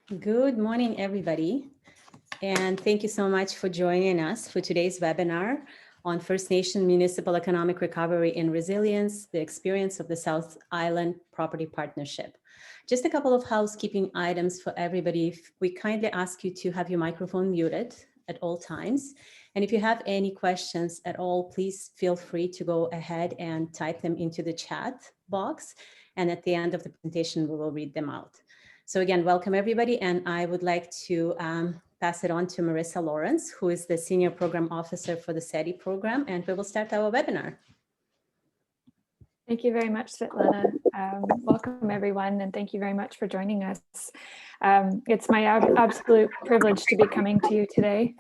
Good morning, everybody. And thank you so much for joining us for today's webinar on First Nation Municipal Economic Recovery and Resilience, the experience of the South Island Property Partnership. Just a couple of housekeeping items for everybody. We kindly ask you to have your microphone muted at all times. And if you have any questions at all, please feel free to go ahead and type them into the chat box. And at the end of the presentation, we will read them out. So again, welcome everybody. And I would like to pass it on to Marissa Lawrence, who is the Senior Program Officer for the CEDI program, and we will start our webinar. Thank you very much, Svetlana. Welcome everyone, and thank you very much for joining us. It's my absolute privilege to be coming to you today.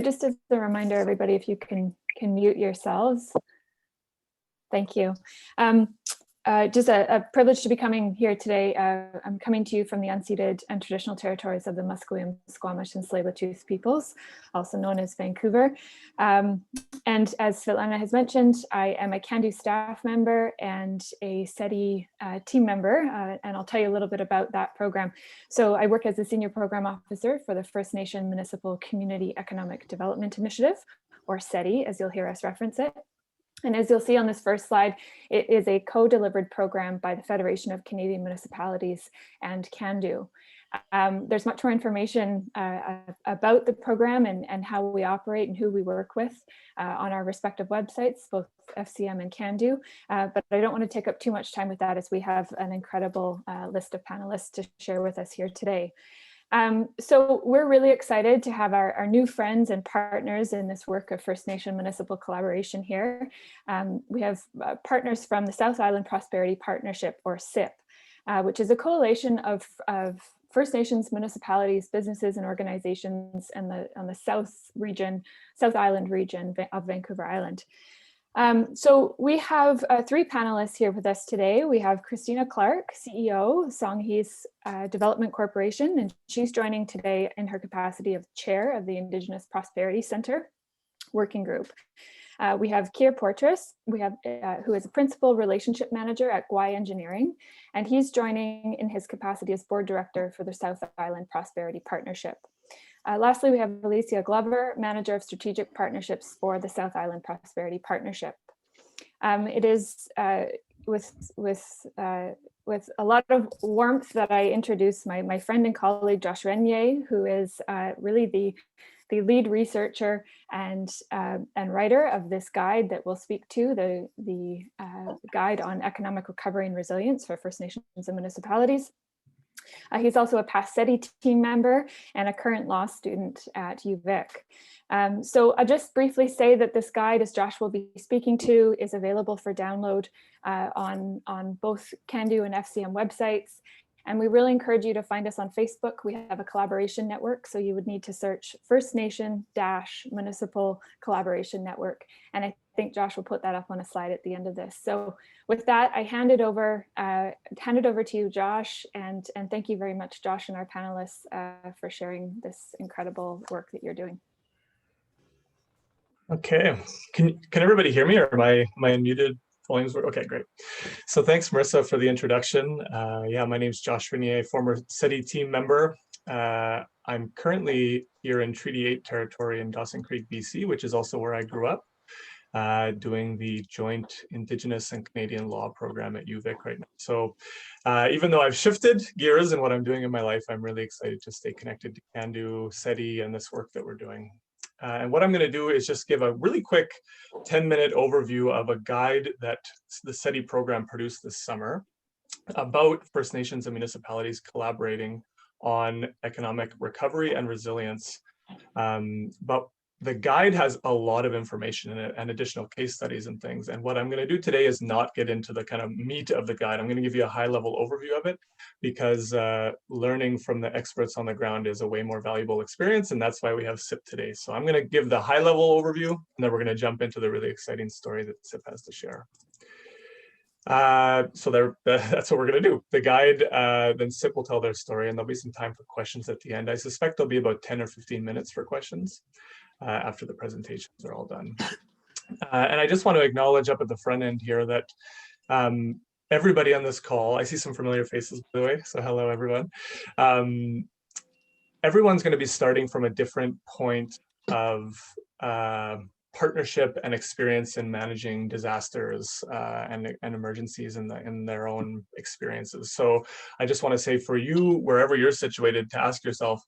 Just as a reminder, everybody, if you can mute yourselves. Thank you. Just a privilege to be coming here today. I'm coming to you from the unceded and traditional territories of the Musqueam, Squamish, and Tsleil-Waututh peoples, also known as Vancouver. And as Svetlana has mentioned, I am a CANDO staff member and a CEDI team member, and I'll tell you a little bit about that program. So I work as the Senior Program Officer for the First Nation Municipal Community Economic Development Initiative, or CEDI, as you'll hear us reference it. And as you'll see on this first slide, it is a co-delivered program by the Federation of Canadian Municipalities and CANDO. There's much more information about the program and how we operate and who we work with on our respective websites, both FCM and CANDO. But I don't want to take up too much time with that, as we have an incredible list of panelists to share with us here today. So we're really excited to have our new friends and partners in this work of First Nation Municipal Collaboration here. We have partners from the South Island Prosperity Partnership, or SIPP, which is a coalition of First Nations municipalities, businesses, and organizations on the South Island region of Vancouver Island. So we have three panelists here with us today. We have Christina Clark, CEO, Songhees Development Corporation, and she's joining today in her capacity of chair of the Indigenous Prosperity Center Working Group. We have Keir Portress, who is a principal relationship manager at Gwai Engineering, and he's joining in his capacity as board director for the South Island Prosperity Partnership. Lastly, we have Alicia Glover, Manager of Strategic Partnerships for the South Island Prosperity Partnership. It is with a lot of warmth that I introduce my friend and colleague Josh Vernier, who is really the lead researcher and writer of this guide that we'll speak to, the guide on economic recovery and resilience for First Nations and municipalities. He's also a past CEDI team member and a current law student at UVic. So I'll just briefly say that this guide, as Josh will be speaking to, is available for download on both CANDO and FCM websites. And we really encourage you to find us on Facebook. We have a collaboration network, so you would need to search First Nation-Municipal Collaboration Network. And I think Josh will put that up on a slide at the end of this. So with that, I hand it over to you, Josh, and thank you very much, Josh, and our panelists for sharing this incredible work that you're doing. Okay, can everybody hear me, or am I unmuted? Volumes were okay, great. So thanks, Marissa, for the introduction. Yeah, my name is Josh Vernier, former CEDI team member. I'm currently here in Treaty 8 territory in Dawson Creek, BC, which is also where I grew up, doing the joint Indigenous and Canadian law program at UVic right now. So even though I've shifted gears in what I'm doing in my life, I'm really excited to stay connected to CANDO, CEDI, and this work that we're doing. And what I'm going to do is just give a really quick 10-minute overview of a guide that the CEDI program produced this summer about First Nations and municipalities collaborating on economic recovery and resilience. But the guide has a lot of information in it and additional case studies and things. And what I'm going to do today is not get into the kind of meat of the guide. I'm going to give you a high-level overview of it, because learning from the experts on the ground is a way more valuable experience, and that's why we have SIPP today. So I'm going to give the high-level overview, and then we're going to jump into the really exciting story that SIPP has to share. So that's what we're going to do. The guide, then SIPP will tell their story, and there'll be some time for questions at the end. I suspect there'll be about 10 or 15 minutes for questions after the presentations are all done. And I just want to acknowledge up at the front end here that everybody on this call, I see some familiar faces, by the way, so hello, everyone. everyone's going to be starting from a different point of partnership and experience in managing disasters and emergencies in their own experiences. So I just want to say for you, wherever you're situated, to ask yourself,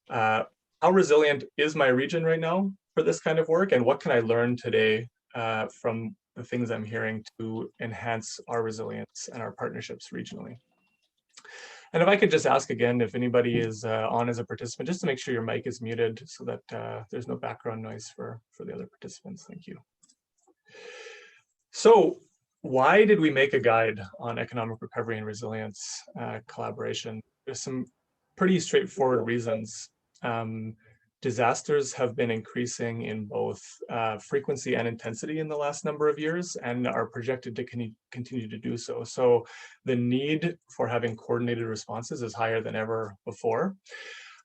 how resilient is my region right now for this kind of work? And what can I learn today from the things I'm hearing to enhance our resilience and our partnerships regionally? And if I could just ask again, if anybody is on as a participant, just to make sure your mic is muted so that there's no background noise for the other participants. Thank you. So why did we make a guide on economic recovery and resilience collaboration? There's some pretty straightforward reasons. Disasters have been increasing in both frequency and intensity in the last number of years and are projected to continue to do so. So the need for having coordinated responses is higher than ever before.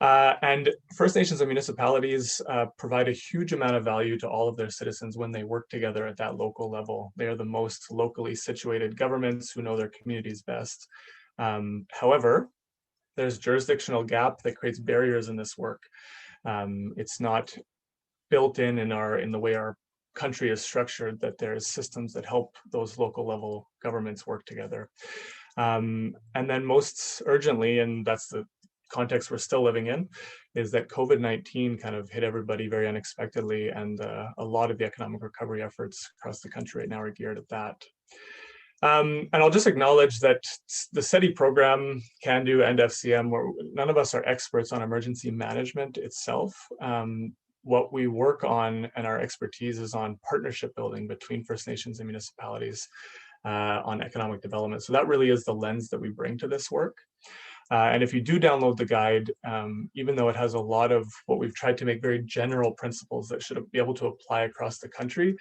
And First Nations and municipalities provide a huge amount of value to all of their citizens when they work together at that local level. They are the most locally situated governments who know their communities best. However, there's jurisdictional gap that creates barriers in this work. It's not built in the way our country is structured, that there's systems that help those local level governments work together. And then most urgently, and that's the context we're still living in, is that COVID-19 kind of hit everybody very unexpectedly, and a lot of the economic recovery efforts across the country right now are geared at that. And I'll just acknowledge that the SETI program, CANDO, and FCM, none of us are experts on emergency management itself. What we work on and our expertise is on partnership building between First Nations and municipalities on economic development. So that really is the lens that we bring to this work. And if you do download the guide, even though it has a lot of what we've tried to make very general principles that should be able to apply across the country,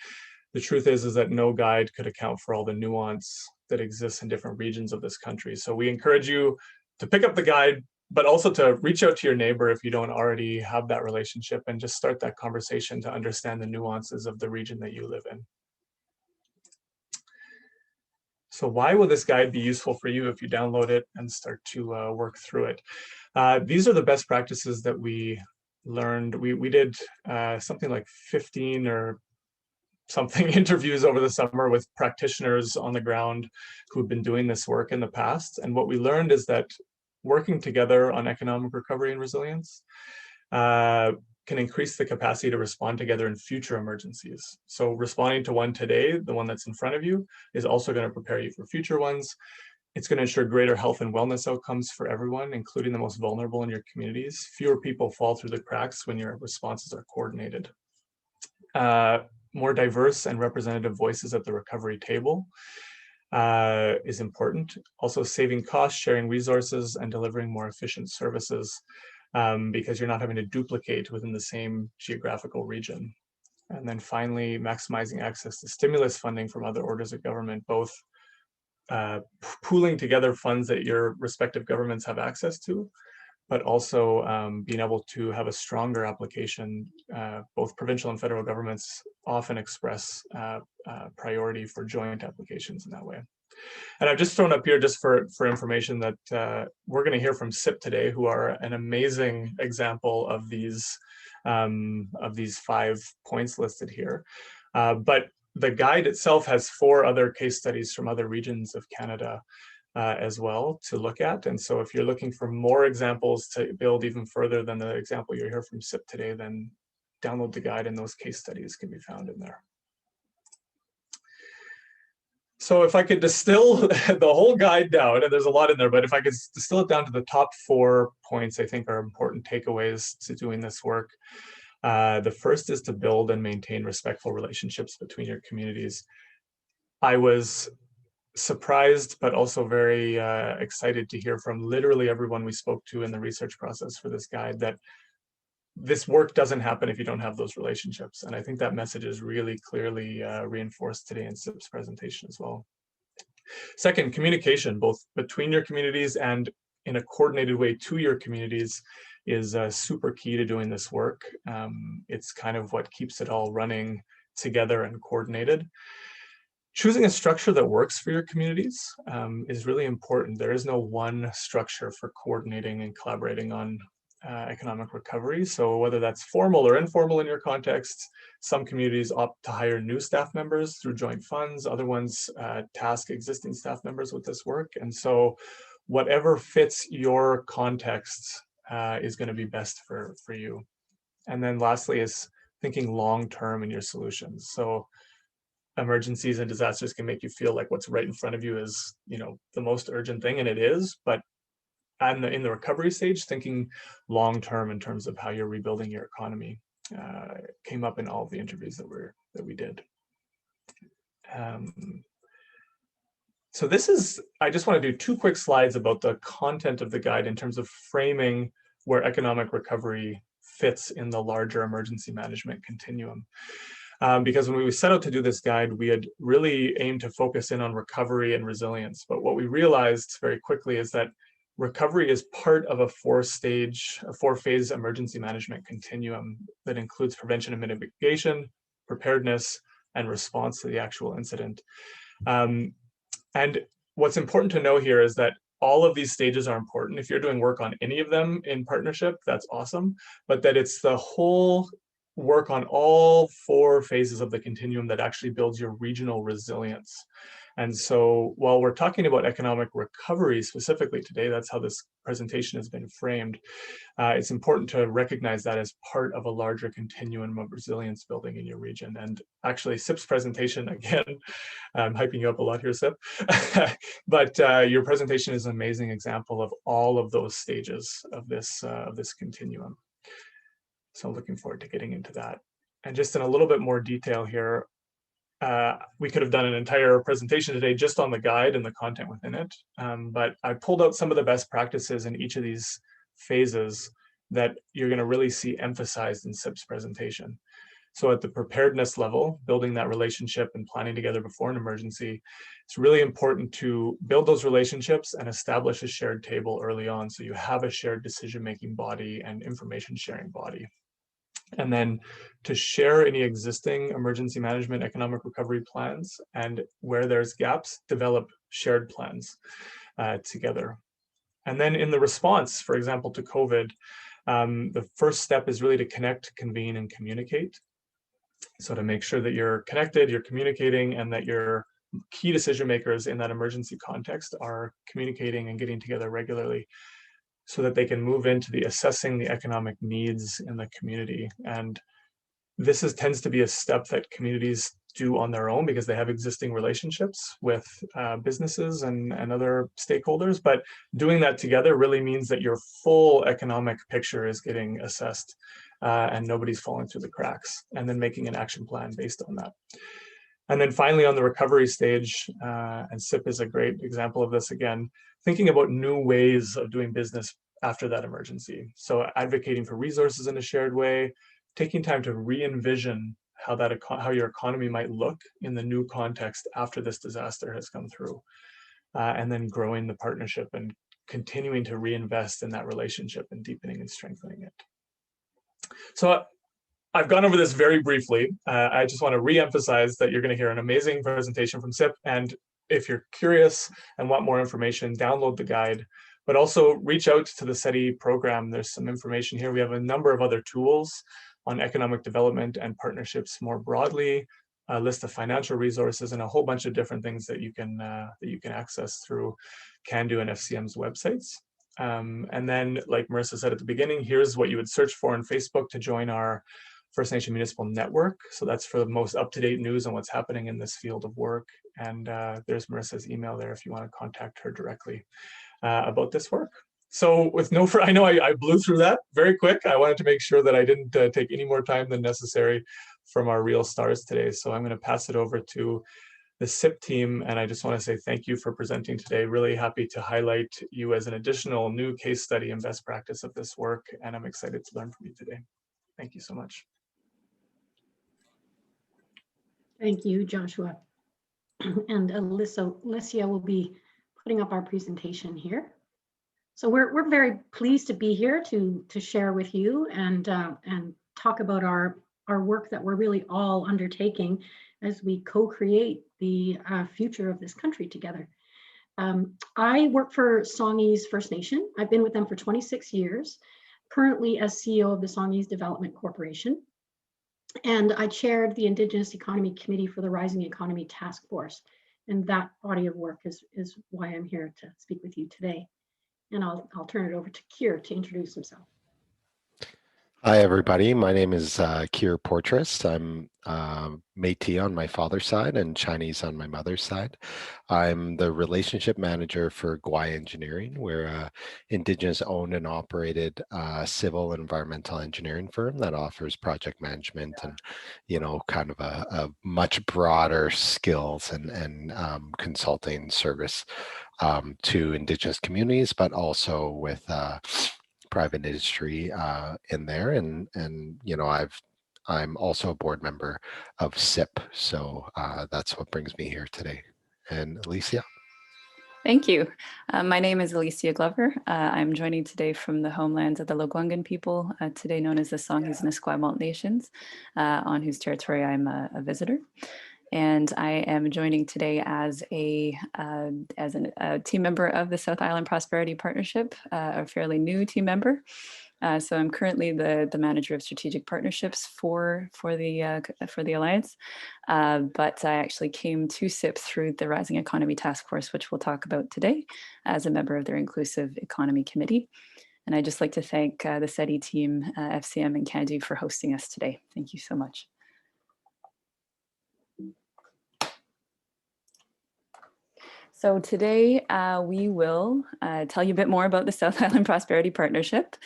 the truth is that no guide could account for all the nuance that exists in different regions of this country. So we encourage you to pick up the guide, but also to reach out to your neighbor if you don't already have that relationship, and just start that conversation to understand the nuances of the region that you live in. So why will this guide be useful for you if you download it and start to work through it? These are the best practices that we learned. We did something like 15 or something interviews over the summer with practitioners on the ground who've been doing this work in the past. And what we learned is that working together on economic recovery and resilience can increase the capacity to respond together in future emergencies. So responding to one today, the one that's in front of you, is also going to prepare you for future ones. It's going to ensure greater health and wellness outcomes for everyone, including the most vulnerable in your communities. Fewer people fall through the cracks when your responses are coordinated. More diverse and representative voices at the recovery table is important. Also saving costs, sharing resources, and delivering more efficient services because you're not having to duplicate within the same geographical region. And then finally, maximizing access to stimulus funding from other orders of government, both pooling together funds that your respective governments have access to, but also being able to have a stronger application. Both provincial and federal governments often express priority for joint applications in that way. And I've just thrown up here just for information that we're going to hear from SIPP today, who are an amazing example of these 5 points listed here. But the guide itself has 4 other case studies from other regions of Canada as well to look at. And so if you're looking for more examples to build even further than the example you hear from SIPP today, then download the guide, and those case studies can be found in there. So if I could distill the whole guide down, and there's a lot in there, but if I could distill it down to the top 4 points I think are important takeaways to doing this work. The first is to build and maintain respectful relationships between your communities. I was surprised, but also very excited to hear from literally everyone we spoke to in the research process for this guide that this work doesn't happen if you don't have those relationships. And I think that message is really clearly reinforced today in SIPP's presentation as well. Second, communication, both between your communities and in a coordinated way to your communities, is super key to doing this work. It's kind of what keeps it all running together and coordinated. Choosing a structure that works for your communities is really important. There is no one structure for coordinating and collaborating on economic recovery. So whether that's formal or informal in your context, some communities opt to hire new staff members through joint funds, other ones task existing staff members with this work. And so whatever fits your context is going to be best for you. And then lastly is thinking long-term in your solutions. So emergencies and disasters can make you feel like what's right in front of you is, you know, the most urgent thing, and it is, but in the recovery stage, thinking long-term in terms of how you're rebuilding your economy came up in all of the interviews that we did. So this is, I just want to do 2 quick slides about the content of the guide in terms of framing where economic recovery fits in the larger emergency management continuum. Because when we set out to do this guide, we had really aimed to focus in on recovery and resilience. But what we realized very quickly is that recovery is part of a 4-phase emergency management continuum that includes prevention and mitigation, preparedness, and response to the actual incident. And what's important to know here is that all of these stages are important. If you're doing work on any of them in partnership, that's awesome, but that it's the whole work on all 4 phases of the continuum that actually builds your regional resilience. And so while we're talking about economic recovery specifically today, that's how this presentation has been framed, it's important to recognize that as part of a larger continuum of resilience building in your region. And actually SIPP's presentation, again, I'm hyping you up a lot here, SIPP, but your presentation is an amazing example of all of those stages of this continuum. So I'm looking forward to getting into that. And just in a little bit more detail here, we could have done an entire presentation today just on the guide and the content within it. But I pulled out some of the best practices in each of these phases that you're going to really see emphasized in SIPP's presentation. So at the preparedness level, building that relationship and planning together before an emergency, it's really important to build those relationships and establish a shared table early on so you have a shared decision-making body and information sharing body. And then to share any existing emergency management economic recovery plans, and where there's gaps, develop shared plans together. And then in the response, for example, to COVID, the first step is really to connect, convene, and communicate. So to make sure that you're connected, you're communicating, and that your key decision makers in that emergency context are communicating and getting together regularly, so that they can move into the assessing the economic needs in the community. And this tends to be a step that communities do on their own because they have existing relationships with businesses and other stakeholders. But doing that together really means that your full economic picture is getting assessed and nobody's falling through the cracks, and then making an action plan based on that. And then finally, on the recovery stage, and SIPP is a great example of this again, thinking about new ways of doing business after that emergency. So advocating for resources in a shared way, taking time to re-envision how your economy might look in the new context after this disaster has come through, and then growing the partnership and continuing to reinvest in that relationship and deepening and strengthening it. So I've gone over this very briefly. I just want to re-emphasize that you're going to hear an amazing presentation from SIPP. And if you're curious and want more information, download the guide, but also reach out to the CEDI program. There's some information here. We have a number of other tools on economic development and partnerships more broadly, a list of financial resources, and a whole bunch of different things that you can access through CANDO and FCM's websites. And then, like Marissa said at the beginning, here's what you would search for on Facebook to join our First Nation Municipal Network. So that's for the most up-to-date news on what's happening in this field of work. And there's Marissa's email there if you want to contact her directly about this work. So with no, I know I blew through that very quick. I wanted to make sure that I didn't take any more time than necessary from our real stars today. So I'm going to pass it over to the SIPP team. And I just want to say thank you for presenting today. Really happy to highlight you as an additional new case study and best practice of this work. And I'm excited to learn from you today. Thank you so much. Thank you, Joshua. And Alicia will be putting up our presentation here. So we're very pleased to be here to share with you and talk about our work that we're really all undertaking as we co-create the future of this country together. I work for Songhees First Nation. I've been with them for 26 years. currently as CEO of the Songhees Development Corporation. And I chaired the Indigenous Economy Committee for the Rising Economy Task Force. And that body of work is why I'm here to speak with you today. And I'll turn it over to Keir to introduce himself. Hi, everybody. My name is Keir Portress. I'm Métis on my father's side and Chinese on my mother's side. I'm the relationship manager for Gwai Engineering. We're an Indigenous owned and operated civil and environmental engineering firm that offers project management and, you know, kind of a much broader skills and consulting service to Indigenous communities, but also with private industry in there, and you know, I'm also a board member of SIPP, so that's what brings me here today. And Alicia. Thank you. My name is Alicia Glover. I'm joining today from the homelands of the Lekwungen people, today known as the Songhees and Esquimalt Nations, on whose territory I'm a visitor. And I am joining today as a team member of the South Island Prosperity Partnership, a fairly new team member. So I'm currently the manager of strategic partnerships for the Alliance, but I actually came to SIPP through the Rising Economy Task Force, which we'll talk about today, as a member of their Inclusive Economy Committee. And I'd just like to thank the CEDI team, FCM and CANDU for hosting us today. Thank you so much. So today we will tell you a bit more about the South Island Prosperity Partnership.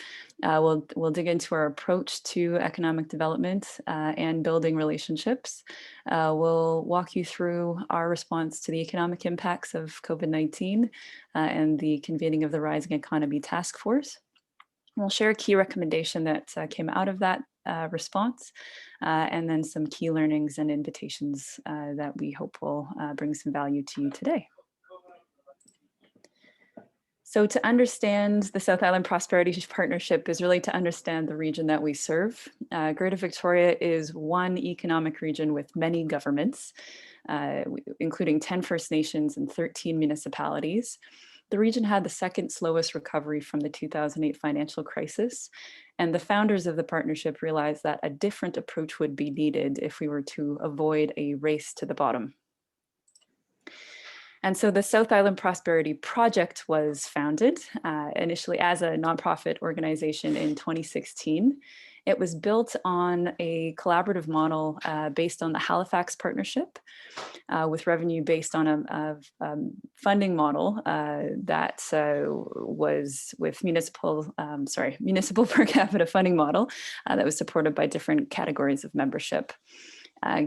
We'll dig into our approach to economic development and building relationships. We'll walk you through our response to the economic impacts of COVID-19 and the convening of the Rising Economy Task Force. We'll share a key recommendation that came out of that response, and then some key learnings and invitations that we hope will bring some value to you today. So to understand the South Island Prosperity Partnership is really to understand the region that we serve. Greater Victoria is one economic region with many governments, including 10 First Nations and 13 municipalities. The region had the second slowest recovery from the 2008 financial crisis, and the founders of the partnership realized that a different approach would be needed if we were to avoid a race to the bottom. And so the South Island Prosperity Project was founded initially as a nonprofit organization in 2016. It was built on a collaborative model based on the Halifax Partnership, with revenue based on a funding model that was with municipal per capita funding model that was supported by different categories of membership.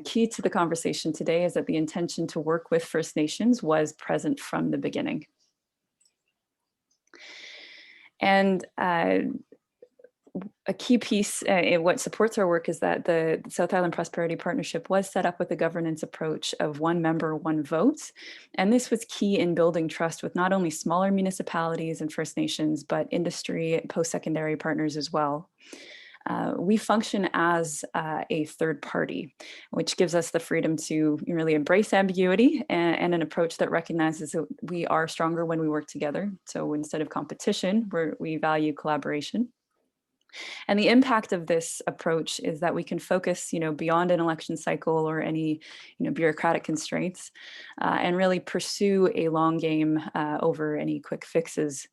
Key to the conversation today is that the intention to work with First Nations was present from the beginning. And a key piece in what supports our work is that the South Island Prosperity Partnership was set up with a governance approach of one member, one vote. And this was key in building trust with not only smaller municipalities and First Nations, but industry, post-secondary partners as well. We function as a third party, which gives us the freedom to really embrace ambiguity and an approach that recognizes that we are stronger when we work together. So instead of competition, we value collaboration. And the impact of this approach is that we can focus, beyond an election cycle or any, bureaucratic constraints, and really pursue a long game over any quick fixes.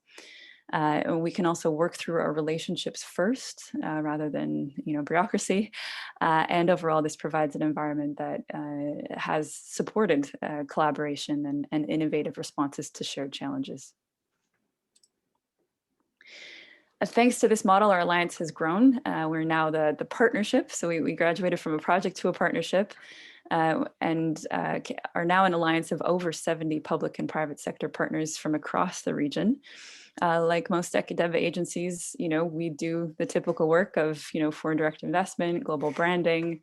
We can also work through our relationships first, rather than bureaucracy. And overall, this provides an environment that has supported collaboration and innovative responses to shared challenges. Thanks to this model, our alliance has grown. We're now the partnership. So we graduated from a project to a partnership, and are now an alliance of over 70 public and private sector partners from across the region. Like most academic agencies, we do the typical work of, foreign direct investment, global branding,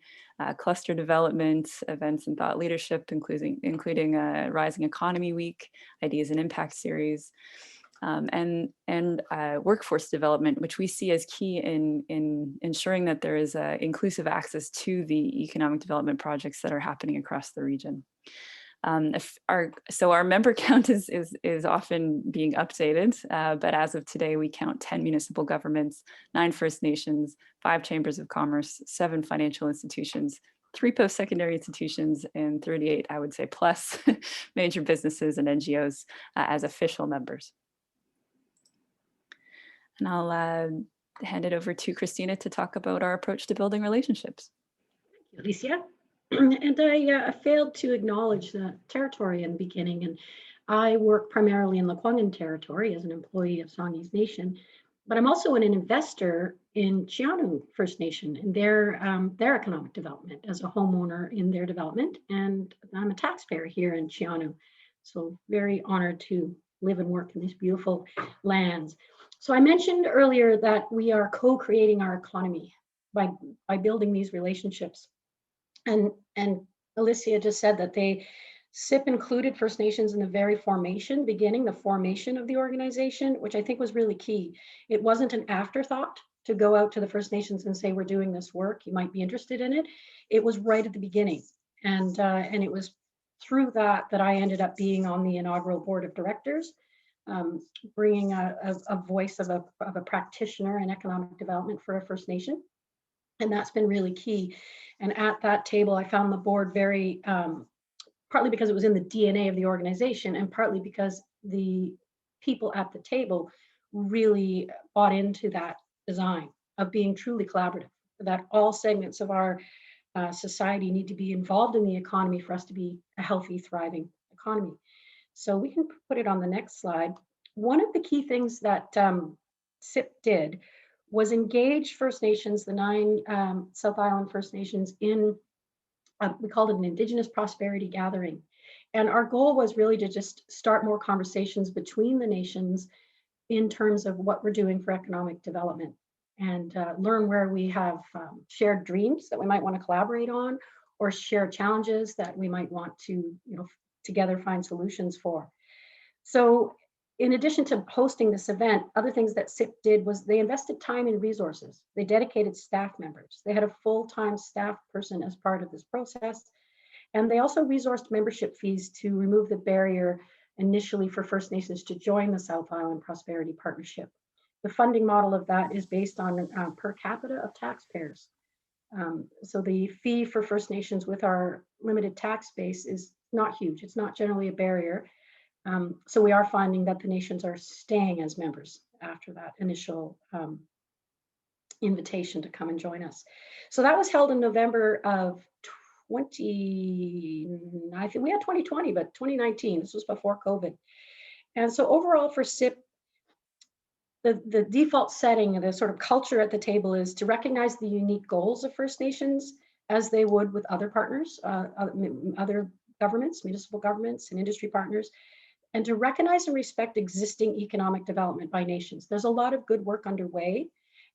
cluster development, events and thought leadership, including Rising Economy Week, Ideas and Impact Series, and workforce development, which we see as key in ensuring that there is inclusive access to the economic development projects that are happening across the region. So our member count is often being updated, but as of today, we count 10 municipal governments, 9 First Nations, 5 chambers of commerce, 7 financial institutions, 3 post-secondary institutions, and 38, I would say, plus major businesses and NGOs as official members. And I'll hand it over to Christina to talk about our approach to building relationships. Alicia. And I failed to acknowledge the territory in the beginning. And I work primarily in the Lekwungen territory as an employee of Songhees Nation, but I'm also an investor in Chianu First Nation and their economic development as a homeowner in their development. And I'm a taxpayer here in Chianu. So very honored to live and work in these beautiful lands. So I mentioned earlier that we are co-creating our economy by building these relationships. And Alicia just said that SIPP included First Nations in the very beginning the formation of the organization, which I think was really key. It wasn't an afterthought to go out to the First Nations and say, we're doing this work, you might be interested in it. It was right at the beginning. And it was through that I ended up being on the inaugural board of directors, bringing a voice of a practitioner in economic development for a First Nation. And that's been really key. And at that table, I found the board very, partly because it was in the DNA of the organization and partly because the people at the table really bought into that design of being truly collaborative, that all segments of our society need to be involved in the economy for us to be a healthy, thriving economy. So we can put it on the next slide. One of the key things that SIPP did was engage First Nations, the 9 South Island First Nations in, we called it an Indigenous prosperity gathering. And our goal was really to just start more conversations between the nations in terms of what we're doing for economic development and learn where we have shared dreams that we might want to collaborate on or share challenges that we might want to, together find solutions for. So in addition to hosting this event, other things that SIPP did was they invested time and resources. They dedicated staff members. They had a full-time staff person as part of this process. And they also resourced membership fees to remove the barrier initially for First Nations to join the South Island Prosperity Partnership. The funding model of that is based on per capita of taxpayers. So the fee for First Nations with our limited tax base is not huge. It's not generally a barrier. So we are finding that the nations are staying as members after that initial invitation to come and join us. So that was held in November of I think we had 2020, but 2019, this was before COVID. And so overall for SIPP, the default setting, the sort of culture at the table is to recognize the unique goals of First Nations as they would with other partners, other governments, municipal governments and industry partners, and to recognize and respect existing economic development by nations. There's a lot of good work underway,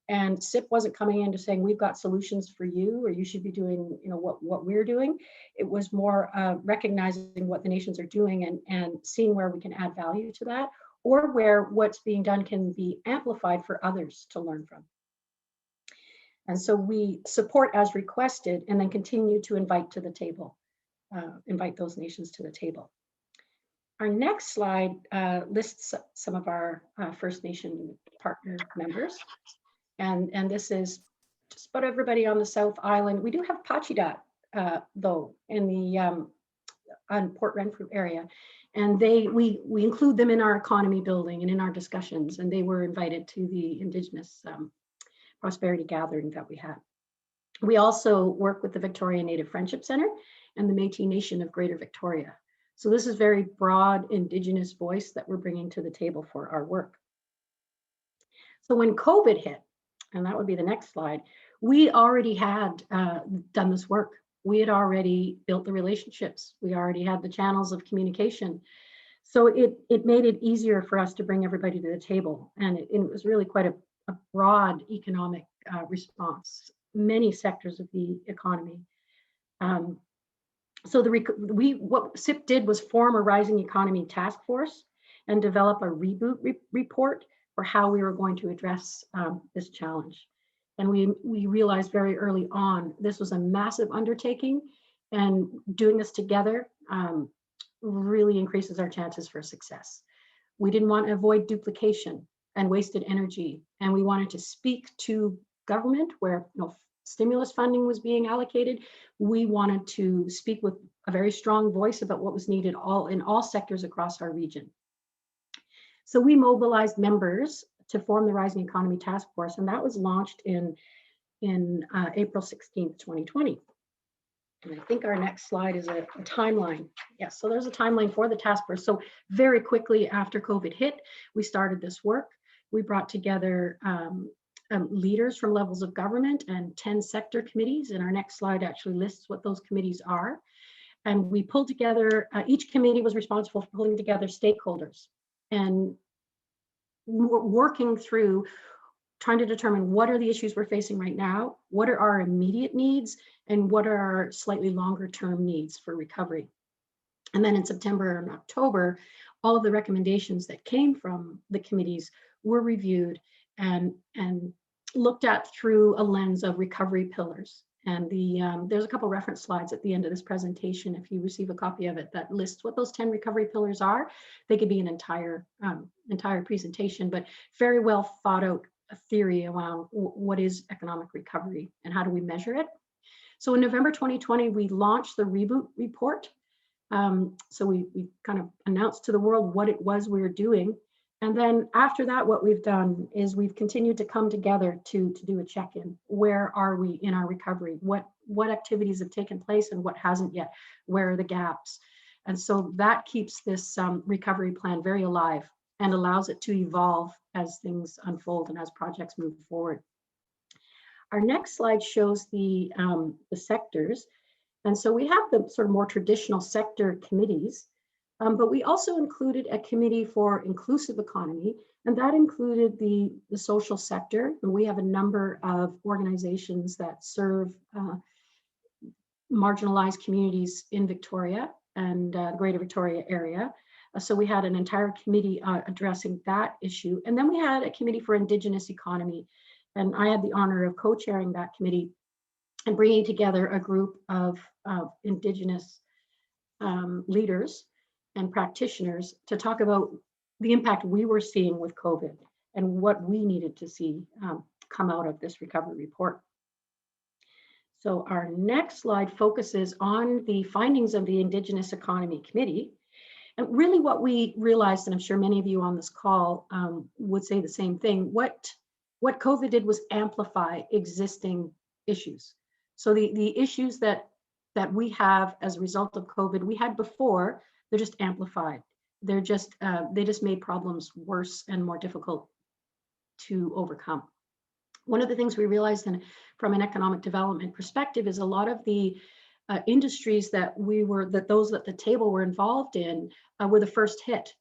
and SIPP wasn't coming in to saying we've got solutions for you or you should be doing what we're doing. It was more recognizing what the nations are doing and seeing where we can add value to that or where what's being done can be amplified for others to learn from. And so we support as requested and then continue to invite to the table, invite those nations to the table. Our next slide lists some of our First Nation partner members. And this is just about everybody on the South Island. We do have Pachidat, though, in the on Port Renfrew area. And we include them in our economy building and in our discussions. And they were invited to the Indigenous prosperity gathering that we had. We also work with the Victoria Native Friendship Center and the Métis Nation of Greater Victoria. So this is very broad Indigenous voice that we're bringing to the table for our work. So when COVID hit, and that would be the next slide, we already had done this work. We had already built the relationships. We already had the channels of communication. So it made it easier for us to bring everybody to the table. And it was really quite a broad economic response, many sectors of the economy. So what SIPP did was form a rising economy task force and develop a reboot report for how we were going to address this challenge. And we realized very early on, this was a massive undertaking, and doing this together really increases our chances for success. We didn't want to avoid duplication and wasted energy. And we wanted to speak to government where stimulus funding was being allocated. We wanted to speak with a very strong voice about what was needed in all sectors across our region. So we mobilized members to form the Rising Economy Task Force, and that was launched in April 16th, 2020. And I think our next slide is a timeline. Yes, so there's a timeline for the task force. So very quickly after COVID hit, we started this work. We brought together leaders from levels of government and 10 sector committees. And our next slide actually lists what those committees are. And we pulled together, each committee was responsible for pulling together stakeholders and working through trying to determine what are the issues we're facing right now, what are our immediate needs, and what are our slightly longer term needs for recovery. And then in September and October, all of the recommendations that came from the committees were reviewed and looked at through a lens of recovery pillars. And there's a couple reference slides at the end of this presentation, if you receive a copy of it, that lists what those 10 recovery pillars are. They could be an entire presentation, but very well thought out a theory around what is economic recovery and how do we measure it. So in November 2020, we launched the Reboot Report. So we kind of announced to the world what it was we were doing. And then after that, what we've done is we've continued to come together to do a check-in. Where are we in our recovery? What activities have taken place and what hasn't yet? Where are the gaps? And so that keeps this recovery plan very alive and allows it to evolve as things unfold and as projects move forward. Our next slide shows the sectors. And so we have the sort of more traditional sector committees, but we also included a committee for inclusive economy, and that included the social sector. And we have a number of organizations that serve marginalized communities in Victoria and the Greater Victoria area. So we had an entire committee addressing that issue. And then we had a committee for Indigenous economy. And I had the honor of co-chairing that committee and bringing together a group of Indigenous leaders and practitioners to talk about the impact we were seeing with COVID and what we needed to see come out of this recovery report. So our next slide focuses on the findings of the Indigenous Economy Committee. And really what we realized, and I'm sure many of you on this call would say the same thing, what COVID did was amplify existing issues. So the issues that we have as a result of COVID, we had before, they're just amplified. They just made problems worse and more difficult to overcome. One of the things we realized from an economic development perspective is a lot of the industries that those at the table were involved in were the first hit.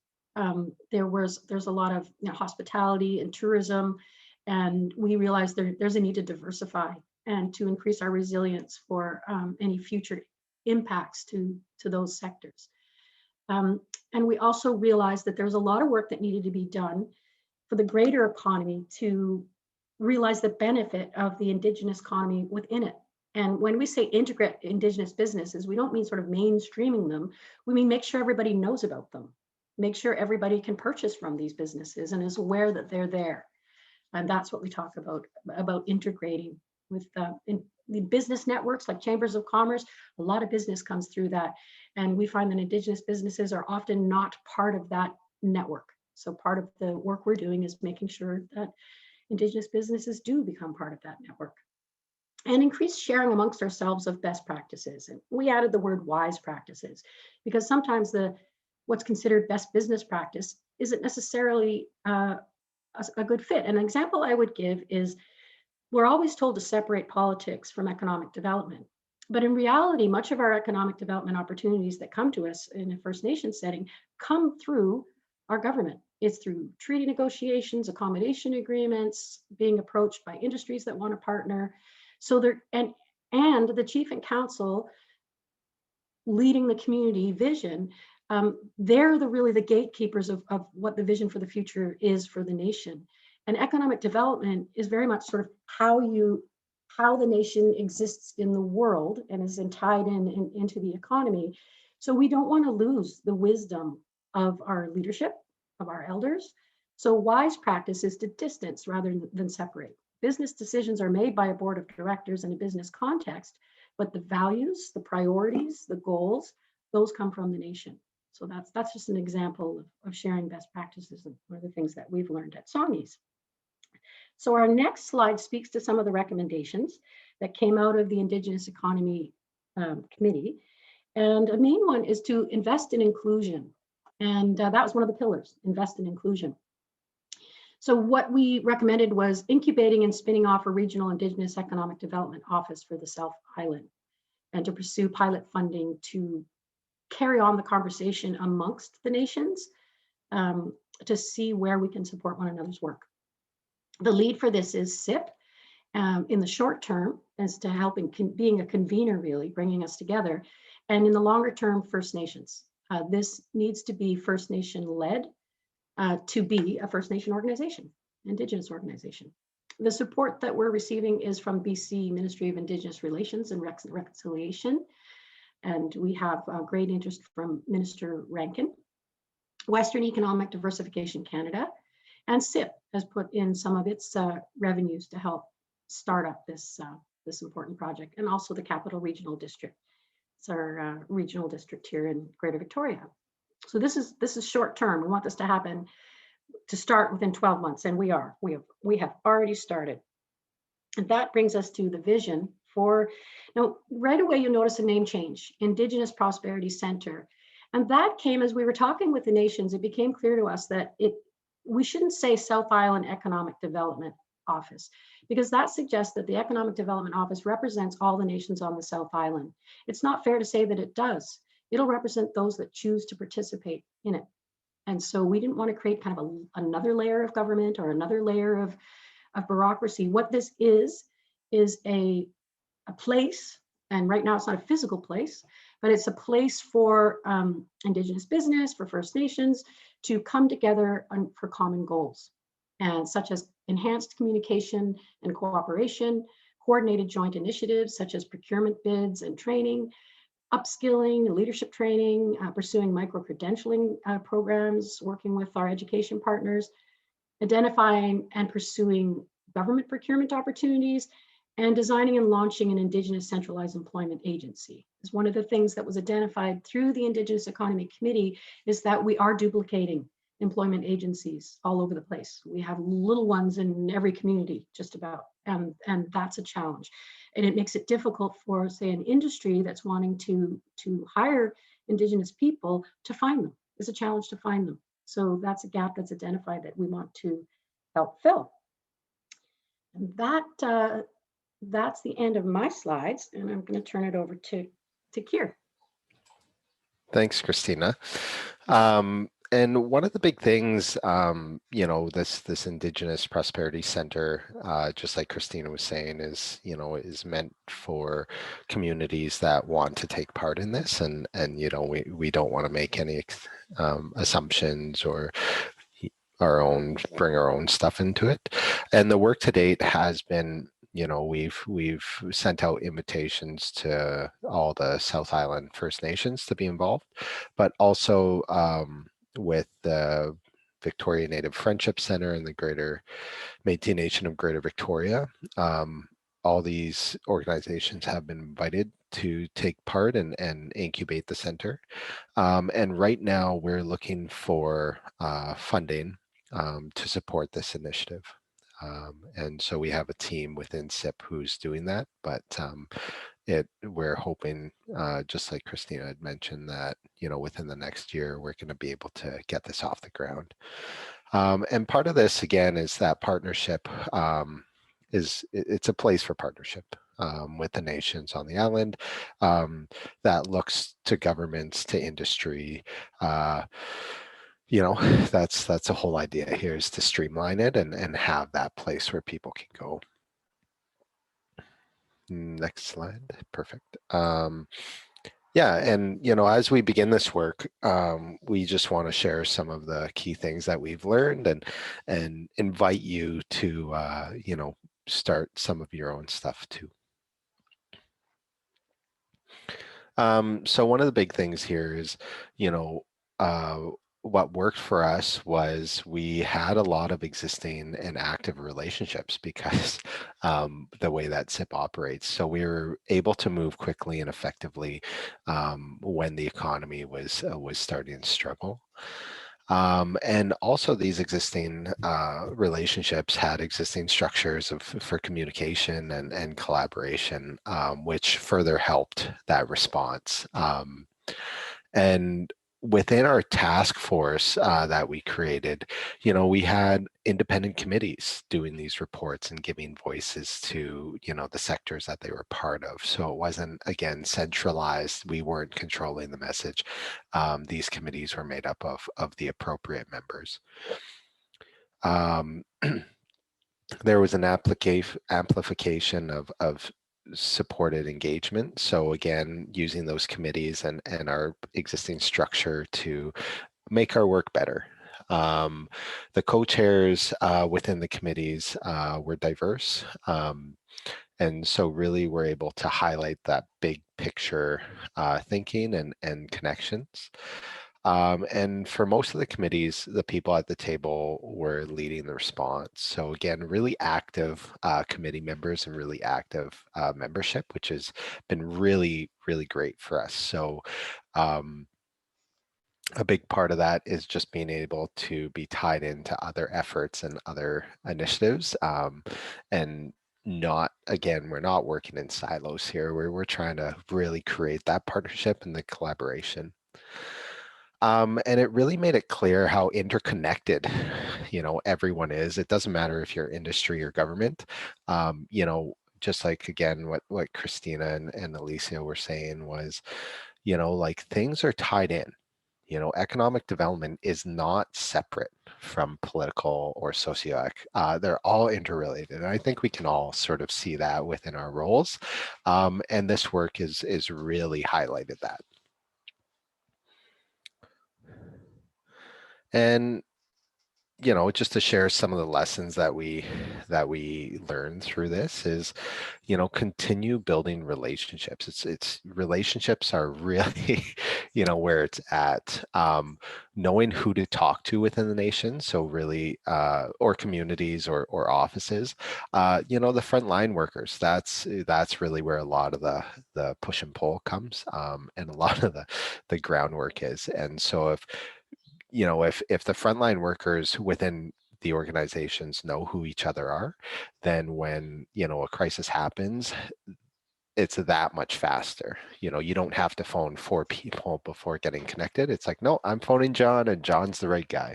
There's a lot of hospitality and tourism, and we realized there's a need to diversify and to increase our resilience for any future impacts to those sectors. And we also realized that there's a lot of work that needed to be done for the greater economy to realize the benefit of the Indigenous economy within it. And when we say integrate Indigenous businesses, we don't mean sort of mainstreaming them. We mean make sure everybody knows about them. Make sure everybody can purchase from these businesses and is aware that they're there. And that's what we talk about integrating with in the business networks like chambers of commerce. A lot of business comes through that. And we find that Indigenous businesses are often not part of that network. So part of the work we're doing is making sure that Indigenous businesses do become part of that network. And increase sharing amongst ourselves of best practices. And we added the word wise practices, because sometimes what's considered best business practice isn't necessarily a good fit. An example I would give is we're always told to separate politics from economic development. But in reality, much of our economic development opportunities that come to us in a First Nation setting come through our government. It's through treaty negotiations, accommodation agreements, being approached by industries that want to partner. So and the chief and council leading the community vision, they're really the gatekeepers of what the vision for the future is for the nation. And economic development is very much sort of how the nation exists in the world and is tied into the economy. So we don't want to lose the wisdom of our leadership, of our elders. So wise practice is to distance rather than separate. Business decisions are made by a board of directors in a business context, but the values, the priorities, the goals, those come from the nation. So that's just an example of sharing best practices and one of the things that we've learned at Songies. So our next slide speaks to some of the recommendations that came out of the Indigenous Economy Committee. And a main one is to invest in inclusion. And that was one of the pillars, invest in inclusion. So what we recommended was incubating and spinning off a regional Indigenous Economic Development Office for the South Island, and to pursue pilot funding to carry on the conversation amongst the nations to see where we can support one another's work. The lead for this is SIPP. In the short term, as to helping being a convener, really bringing us together, and in the longer term, First Nations. This needs to be First Nation led to be a First Nation organization, Indigenous organization. The support that we're receiving is from BC Ministry of Indigenous Relations and Reconciliation, and we have great interest from Minister Rankin. Western Economic Diversification Canada, and SIPP has put in some of its revenues to help start up this important project, and also the Capital Regional District. It's our regional district here in Greater Victoria. So this is short term. We want this to happen, to start within 12 months, and we have already started. And that brings us to the vision for, now right away you'll notice a name change, Indigenous Prosperity Center. And that came as we were talking with the nations. It became clear to us that we shouldn't say South Island Economic Development Office, because that suggests that the Economic Development Office represents all the nations on the South Island. It's not fair to say that it does. It'll represent those that choose to participate in it. And so we didn't want to create kind of another layer of government or another layer of bureaucracy. What this is a place, and right now it's not a physical place, but it's a place for Indigenous business, for First Nations to come together for common goals, and such as enhanced communication and cooperation, coordinated joint initiatives such as procurement bids and training, upskilling, leadership training, pursuing micro-credentialing programs, working with our education partners, identifying and pursuing government procurement opportunities, and designing and launching an Indigenous centralized employment agency. Is one of the things that was identified through the Indigenous Economy Committee is that we are duplicating employment agencies all over the place. We have little ones in every community, just about, and that's a challenge. And it makes it difficult for, say, an industry that's wanting to hire Indigenous people to find them. It's a challenge to find them. So that's a gap that's identified that we want to help fill. And that's the end of my slides, and I'm going to turn it over to Keir. Thanks, Christina. And one of the big things, this Indigenous Prosperity Center, just like Christina was saying, is meant for communities that want to take part in this, and we don't want to make any assumptions or bring our own stuff into it. And the work to date has been, we've sent out invitations to all the South Island First Nations to be involved, but also with the Victoria Native Friendship Center and the Greater Métis Nation of Greater Victoria. All these organizations have been invited to take part and incubate the center. And right now we're looking for funding to support this initiative. And so we have a team within SIPP who's doing that, but we're hoping, just like Christina had mentioned, that within the next year we're going to be able to get this off the ground. And part of this again is that partnership it's a place for partnership with the nations on the island that looks to governments, to industry. That's the whole idea here, is to streamline it and have that place where people can go. Next slide. Perfect. Yeah, and as we begin this work, we just want to share some of the key things that we've learned and invite you to start some of your own stuff too. So one of the big things here is, you know, what worked for us was we had a lot of existing and active relationships because the way that SIPP operates. So we were able to move quickly and effectively when the economy was starting to struggle. And also these existing relationships had existing structures for communication and collaboration, which further helped that response. And within our task force that we created, you know, we had independent committees doing these reports and giving voices to, you know, the sectors that they were part of. So it wasn't, again, centralized. We weren't controlling the message. These committees were made up of the appropriate members. There was an amplification of supported engagement. So again, using those committees and our existing structure to make our work better. The co-chairs within the committees were diverse. And so really we're able to highlight that big picture thinking and connections. And for most of the committees, the people at the table were leading the response. So again, really active committee members and really active membership, which has been really, really great for us. So a big part of that is just being able to be tied into other efforts and other initiatives, and not, again, we're not working in silos here. We're trying to really create that partnership and the collaboration. And it really made it clear how interconnected, you know, everyone is. It doesn't matter if you're industry or government. You know, just like, again, what Christina and Alicia were saying was, you know, like things are tied in. You know, economic development is not separate from political or socioeconomic. They're all interrelated. And I think we can all sort of see that within our roles. And this work is really highlighted that. And you know, just to share some of the lessons that we learned through this is, you know, continue building relationships. It's relationships are really, you know, where it's at. Knowing who to talk to within the nation, so really, or communities or offices, you know, the frontline workers. That's really where a lot of the push and pull comes, and a lot of the groundwork is. And so if you know, if the frontline workers within the organizations know who each other are, then when, you know, a crisis happens, it's that much faster. You know, you don't have to phone 4 people before getting connected. It's like, no, I'm phoning John and John's the right guy.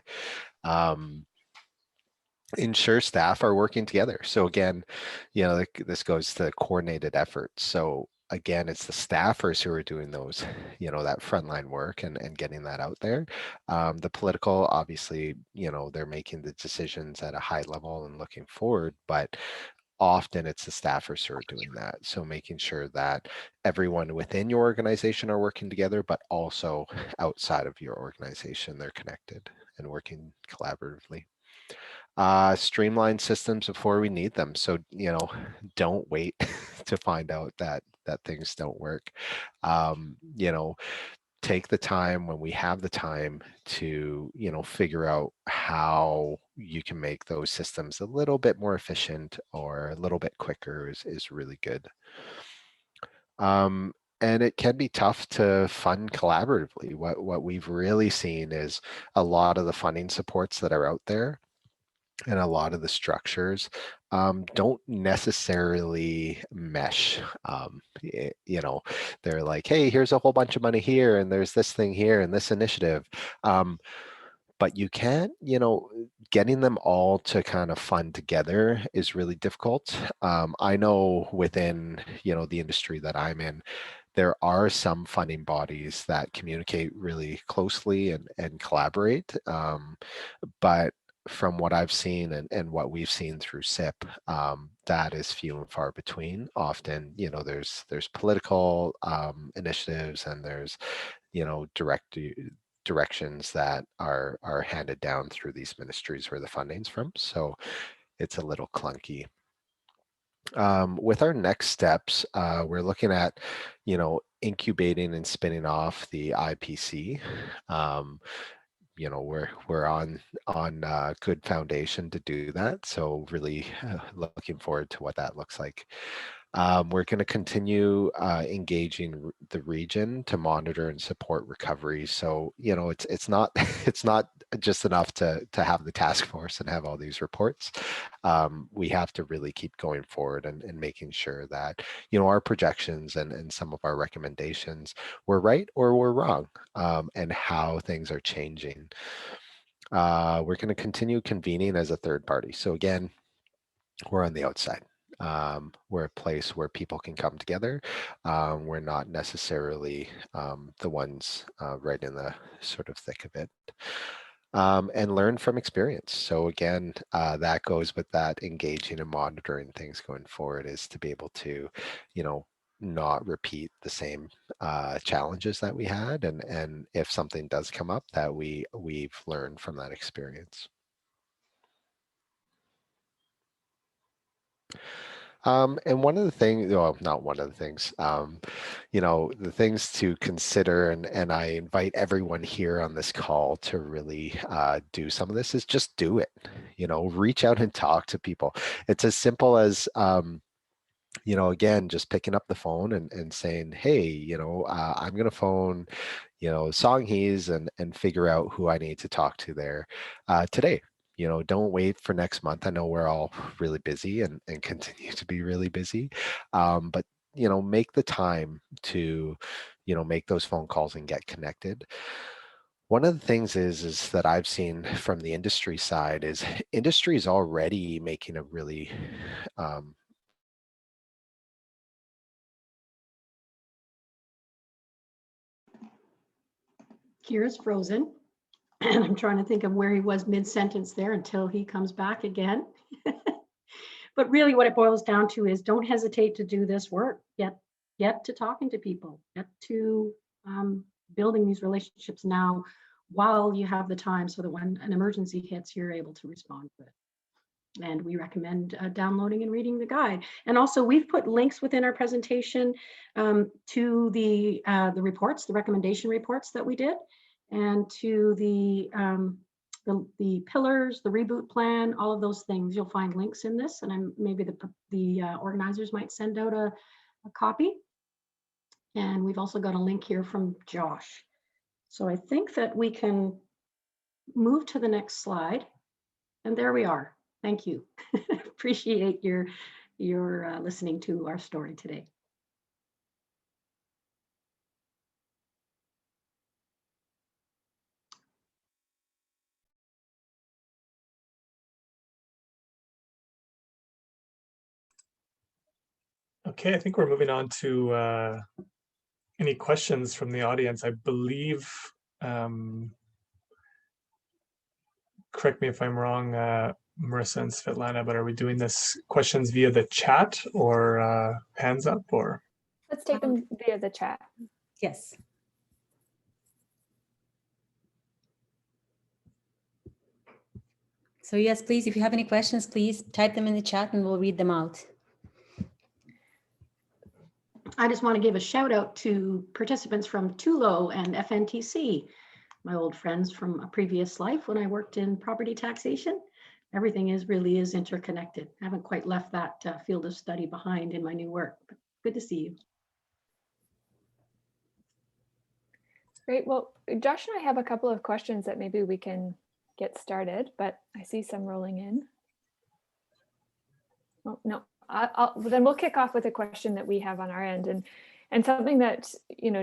Ensure staff are working together. So again, you know, this goes to coordinated efforts. So again, it's the staffers who are doing those, you know, that frontline work and getting that out there. The political, obviously, you know, they're making the decisions at a high level and looking forward, but often it's the staffers who are doing that. So making sure that everyone within your organization are working together, but also outside of your organization, they're connected and working collaboratively. Streamline systems before we need them. So, you know, don't wait to find out that things don't work. You know, take the time when we have the time to, you know, figure out how you can make those systems a little bit more efficient or a little bit quicker is really good. And it can be tough to fund collaboratively. What we've really seen is a lot of the funding supports that are out there and a lot of the structures don't necessarily mesh. You know, they're like, hey, here's a whole bunch of money here, and there's this thing here, and this initiative. But you can't, you know, getting them all to kind of fund together is really difficult. I know within, you know, the industry that I'm in, there are some funding bodies that communicate really closely and collaborate. But from what I've seen and what we've seen through SIPP, that is few and far between. Often, you know, there's political initiatives and there's, you know, directions that are handed down through these ministries where the funding's from. So it's a little clunky. With our next steps, we're looking at, incubating and spinning off the IPC. We're on good foundation to do that. So really looking forward to what that looks like. We're going to continue engaging the region to monitor and support recovery. So it's not it's not just enough to have the task force and have all these reports. We have to really keep going forward and making sure that our projections and some of our recommendations were right or were wrong, and how things are changing. We're going to continue convening as a third party. So again, we're on the outside. We're a place where people can come together. We're not necessarily the ones right in the sort of thick of it. And learn from experience. So again, that goes with that engaging and monitoring things going forward, is to be able to, not repeat the same challenges that we had, and if something does come up, that we've learned from that experience. And one of the things, well, not one of the things, the things to consider, and I invite everyone here on this call to really do some of this, is just do it. Reach out and talk to people. It's as simple as, again, just picking up the phone and saying, hey, I'm going to phone, Songhees and figure out who I need to talk to there today. Don't wait for next month. I know we're all really busy and continue to be really busy. But, make the time to, make those phone calls and get connected. One of the things is that I've seen from the industry side is industry is already making a really Kira's frozen. And I'm trying to think of where he was mid-sentence there until he comes back again. But really what it boils down to is, don't hesitate to do this work. Get to talking to people, get to building these relationships now while you have the time, so that when an emergency hits, you're able to respond to it. And we recommend downloading and reading the guide. And also, we've put links within our presentation to the reports, the recommendation reports that we did, and to the pillars, the reboot plan, all of those things. You'll find links in this, and maybe the organizers might send out a copy. And we've also got a link here from Josh. So I think that we can move to the next slide. And there we are. Thank you. Appreciate your listening to our story today. Okay, I think we're moving on to any questions from the audience. I believe, correct me if I'm wrong, Marissa and Svetlana, but are we doing this questions via the chat or hands up, or? Let's take them via the chat. Yes. So yes, please, if you have any questions, please type them in the chat and we'll read them out. I just want to give a shout out to participants from Tulo and FNTC, my old friends from a previous life when I worked in property taxation. Everything really is interconnected. I haven't quite left that field of study behind in my new work, but good to see you. Great. Well, Josh and I have a couple of questions that maybe we can get started, but I see some rolling in. Oh, no, then we'll kick off with a question that we have on our end, and something that,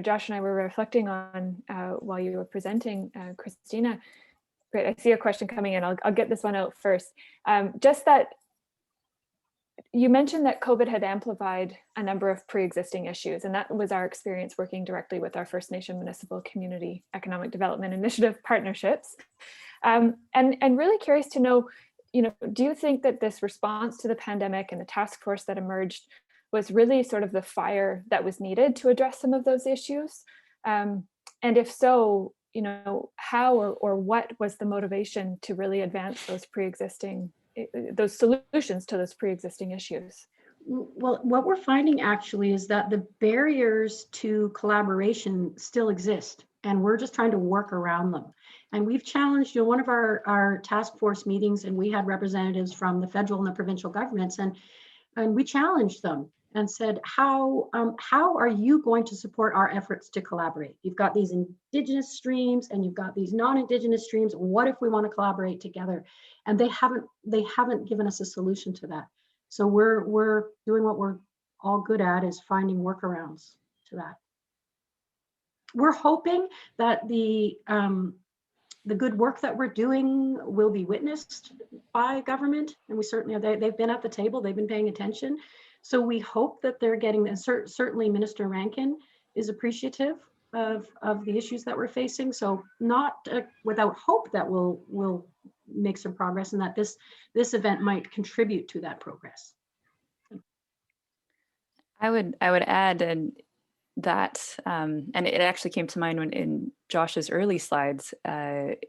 Josh and I were reflecting on while you were presenting, Christina. Great, I see a question coming in. I'll get this one out first. Just that you mentioned that COVID had amplified a number of pre-existing issues, and that was our experience working directly with our First Nation Municipal Community Economic Development Initiative partnerships. And really curious to know, do you think that this response to the pandemic and the task force that emerged was really sort of the fire that was needed to address some of those issues? And if so, how or what was the motivation to really advance those pre-existing, those solutions to those pre-existing issues? Well, what we're finding actually is that the barriers to collaboration still exist, and we're just trying to work around them. And we've challenged, one of our task force meetings, and we had representatives from the federal and the provincial governments, and we challenged them and said, how are you going to support our efforts to collaborate? You've got these Indigenous streams and you've got these non-Indigenous streams. What if we want to collaborate together? And they haven't given us a solution to that. So we're doing what we're all good at, is finding workarounds to that. We're hoping that the good work that we're doing will be witnessed by government, and we certainly are. They've been at the table, they've been paying attention. So we hope that they're getting, and certainly Minister Rankin is appreciative of the issues that we're facing. So not without hope that we'll make some progress, and that this event might contribute to that progress. I would add that, and it actually came to mind when in Josh's early slides,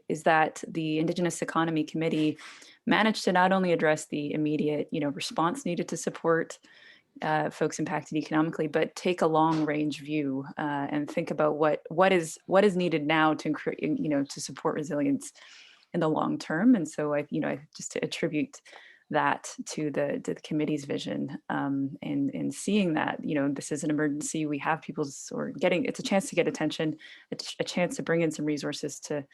is that the Indigenous Economy Committee managed to not only address the immediate, response needed to support folks impacted economically, but take a long range view and think about what is needed now to to support resilience in the long term. And so I just to attribute that to the committee's vision and seeing that this is an emergency. We have it's a chance to get attention, a chance to bring in some resources to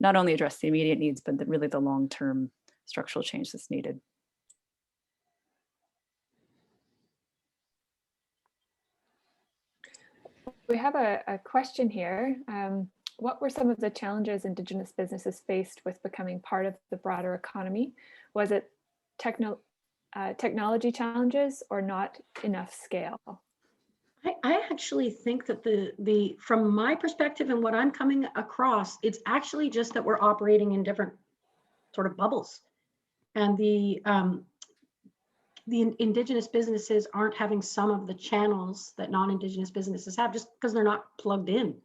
not only address the immediate needs, but really the long term structural change that's needed. We have a question here. What were some of the challenges Indigenous businesses faced with becoming part of the broader economy? Was it technology challenges or not enough scale? I actually think that the from my perspective and what I'm coming across, it's actually just that we're operating in different sort of bubbles, and the Indigenous businesses aren't having some of the channels that non-Indigenous businesses have, just because they're not plugged in.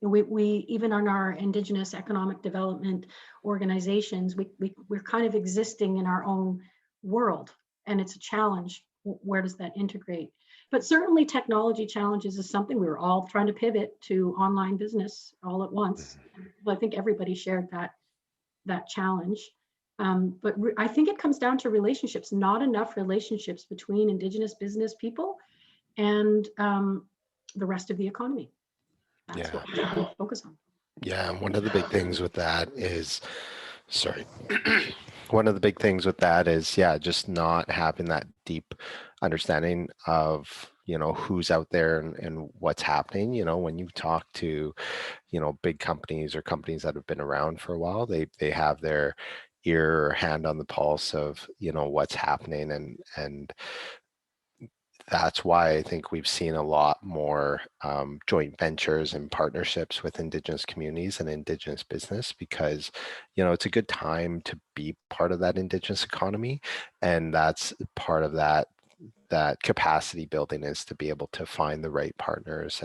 We even on our Indigenous economic development organizations, we're kind of existing in our own world, and it's a challenge. Where does that integrate? But certainly technology challenges is something we were all trying to pivot to online business all at once. I think everybody shared that challenge. But I think it comes down to relationships, not enough relationships between Indigenous business people and the rest of the economy. That's what we're trying to focus on. Yeah, one of the big things with that is, one of the big things with that is, just not having that deep understanding of, who's out there and what's happening. When you talk to, big companies or companies that have been around for a while, they have their ear or hand on the pulse of, what's happening. And that's why I think we've seen a lot more joint ventures and partnerships with Indigenous communities and Indigenous business, because, it's a good time to be part of that Indigenous economy. And that's part of that capacity building, is to be able to find the right partners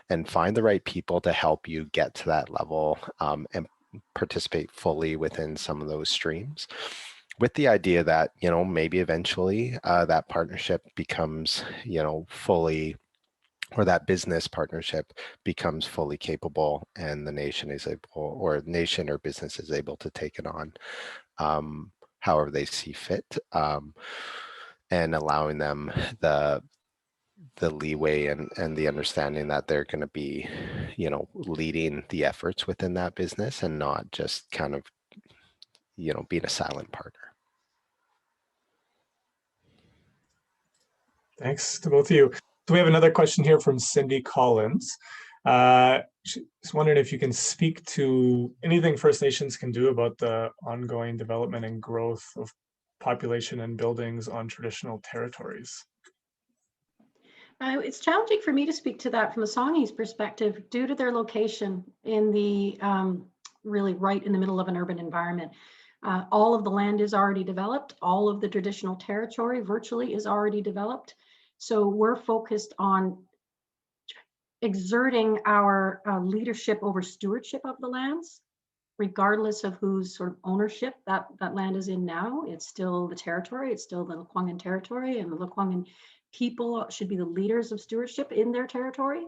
and find the right people to help you get to that level and participate fully within some of those streams, with the idea that, maybe eventually that partnership becomes, fully, or that business partnership becomes fully capable, and the nation is able, or nation or business is able to take it on however they see fit, and allowing them the leeway and the understanding that they're going to be, leading the efforts within that business, and not just kind of, being a silent partner. Thanks to both of you. So we have another question here from Cindy Collins. She's wondering if you can speak to anything First Nations can do about the ongoing development and growth of population and buildings on traditional territories. It's challenging for me to speak to that from a Songhees perspective, due to their location in the really right in the middle of an urban environment. All of the land is already developed. All of the traditional territory virtually is already developed. So we're focused on exerting our leadership over stewardship of the lands, regardless of whose sort of ownership that land is in now. It's still the territory, it's still the Lekwungen territory, and the Lekwungen people should be the leaders of stewardship in their territory.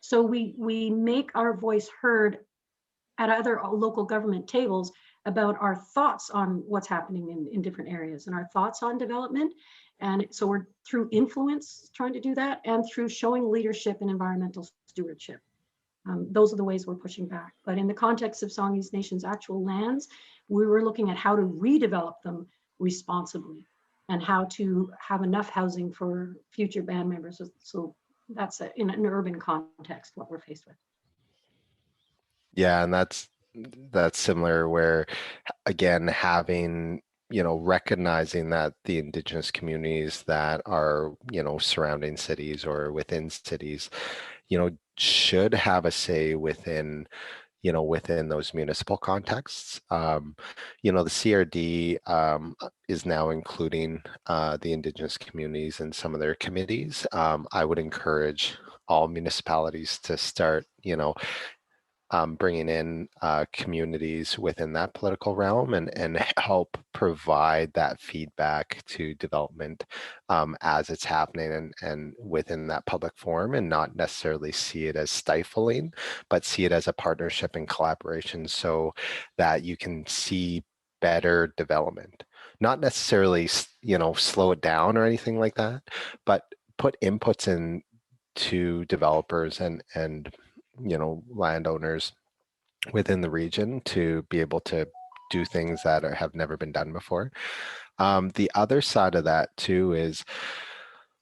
So we make our voice heard at other local government tables about our thoughts on what's happening in different areas and our thoughts on development. And so we're through influence trying to do that, and through showing leadership in environmental stewardship. Those are the ways we're pushing back. But in the context of Songhees Nation's actual lands, we were looking at how to redevelop them responsibly and how to have enough housing for future band members. So that's in an urban context what we're faced with. Yeah, and that's similar where, again, having, recognizing that the Indigenous communities that are, surrounding cities or within cities, should have a say within, within those municipal contexts. The CRD is now including the Indigenous communities in some of their committees. I would encourage all municipalities to start, bringing in communities within that political realm and help provide that feedback to development as it's happening and within that public forum, and not necessarily see it as stifling, but see it as a partnership and collaboration so that you can see better development. Not necessarily, slow it down or anything like that, but put inputs in to developers and landowners within the region to be able to do things that have never been done before. The other side of that too is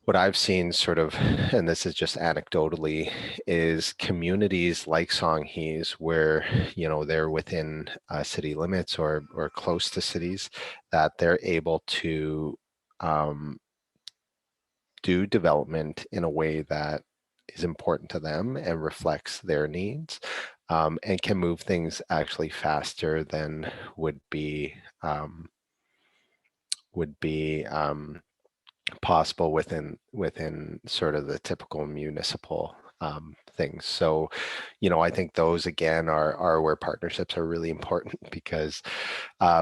what I've seen sort of, and this is just anecdotally, is communities like Songhees where, they're within city limits or close to cities, that they're able to do development in a way that is important to them and reflects their needs, and can move things actually faster than would be possible within sort of the typical municipal things. So, I think those again are where partnerships are really important, because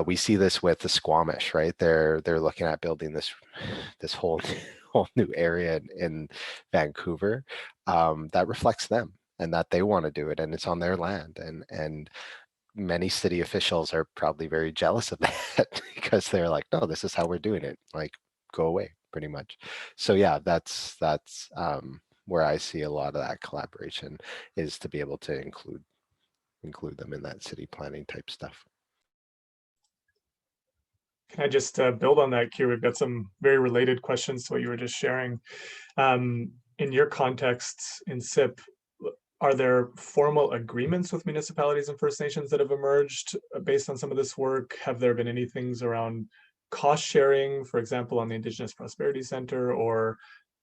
we see this with the Squamish, right? They're looking at building this whole new area in Vancouver that reflects them and that they want to do it, and it's on their land, and many city officials are probably very jealous of that because they're like, no, this is how we're doing it, like, go away, pretty much. So yeah, that's where I see a lot of that collaboration, is to be able to include them in that city planning type stuff. Can I just build on that, Kier? We've got some very related questions to what you were just sharing. In your context in SIPP, are there formal agreements with municipalities and First Nations that have emerged based on some of this work? Have there been any things around cost sharing, for example, on the Indigenous Prosperity Center, or